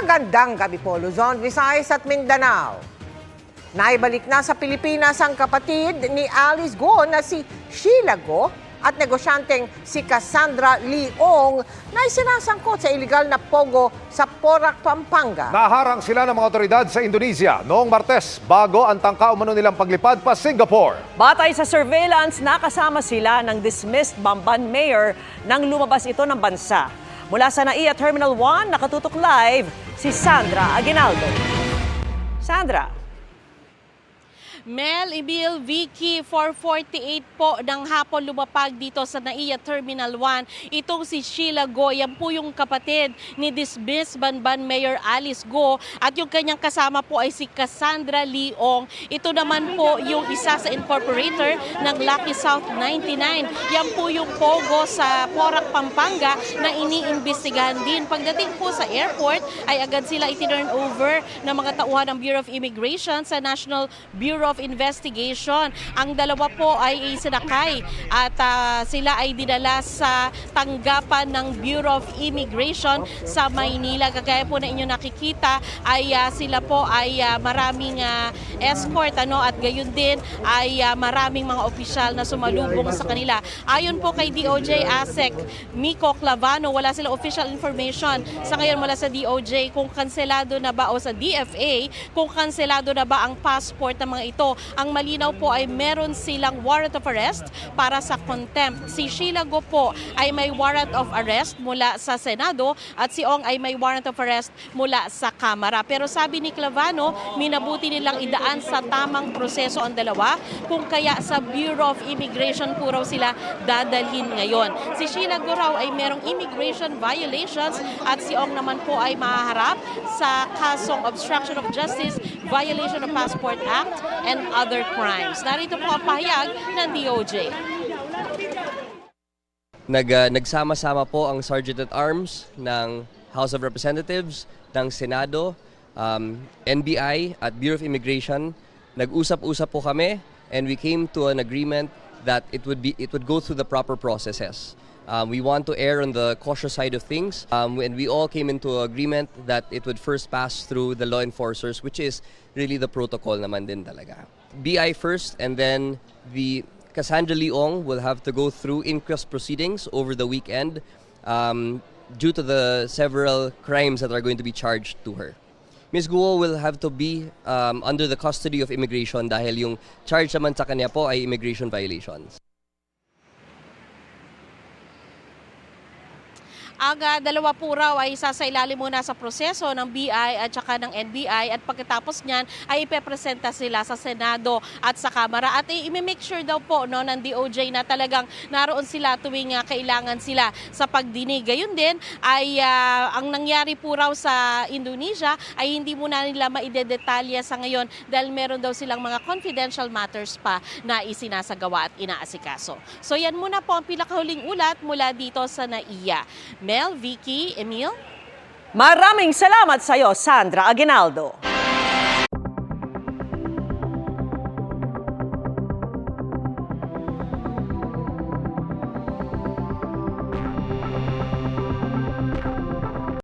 Magandang gabi po, Luzon, Visayas at Mindanao. Naibalik na sa Pilipinas ang kapatid ni Alice Go na si Sheila Go at negosyanteng si Cassandra Leong na isinasangkot sa iligal na pogo sa Porac, Pampanga. Naharang sila ng mga otoridad sa Indonesia noong Martes bago ang tangka umano nilang paglipad pa Singapore. Batay sa surveillance, nakasama sila ng dismissed Bamban Mayor nang lumabas ito ng bansa. Mula sa NAIA Terminal 1, nakatutok live si Sandra Aguinaldo. Sandra. Mel, Emil, Vicky, 4:48 po ng hapon lumapag dito sa NAIA Terminal 1. Itong si Sheila Go, yan po yung kapatid ni dismissed Bamban Mayor Alice Go at yung kanyang kasama po ay si Cassandra Leong. Ito naman po yung isa sa incorporator ng Lucky South 99. Yan po yung pogo sa Porac, Pampanga na iniimbestigahan din. Pagdating po sa airport ay agad sila itinurn over ng mga tauhan ng Bureau of Immigration sa National Bureau of Investigation. Ang dalawa po ay sinakay at sila ay dinala sa tanggapan ng Bureau of Immigration sa Maynila. Kagaya po na inyo nakikita ay sila po ay maraming escort at gayon din ay maraming mga opisyal na sumalubong sa kanila. Ayon po kay DOJ ASEC Miko Clavano, wala silang official information sa ngayon mula sa DOJ kung kanselado na ba o sa DFA kung kanselado na ba ang passport ng mga ito. Ang malinaw po ay meron silang warrant of arrest para sa contempt. Si Sheila Go po ay may warrant of arrest mula sa Senado at si Ong ay may warrant of arrest mula sa Kamara. Pero sabi ni Clavano, minabuti nilang idaan sa tamang proseso ang dalawa kung kaya sa Bureau of Immigration po raw sila dadalhin ngayon. Si Sheila Go raw ay merong immigration violations at si Ong naman po ay mahaharap sa kasong obstruction of justice, violation of Passport Act, and other crimes. Narito po ang pahayag ng DOJ. Nagsama-sama po ang Sergeant at Arms ng House of Representatives, ng Senado, NBI at Bureau of Immigration. Nag-usap-usap po kami and we came to an agreement that it would go through the proper processes. We want to err on the cautious side of things, and we all came into agreement that it would first pass through the law enforcers, which is really the protocol naman din talaga. BI first, and then the Cassandra Leong will have to go through inquest proceedings over the weekend due to the several crimes that are going to be charged to her. Ms. Guo will have to be under the custody of immigration dahil yung charge naman sa kanya po ay immigration violations. Ang dalawa po raw ay sasailalim muna sa proseso ng BI at saka ng NBI at pagkatapos niyan ay ipepresenta sila sa Senado at sa Kamara at i-make sure daw po ng DOJ na talagang naroon sila tuwing kailangan sila sa pagdinig. Gayun din ay ang nangyari po raw sa Indonesia ay hindi muna nila maidedetalya sa ngayon dahil meron daw silang mga confidential matters pa na isinasagawa at inaasikaso. So yan muna po ang pinakahuling ulat mula dito sa NAIA. Mel, Vicky, Emil. Maraming salamat sa iyo, Sandra Aguinaldo.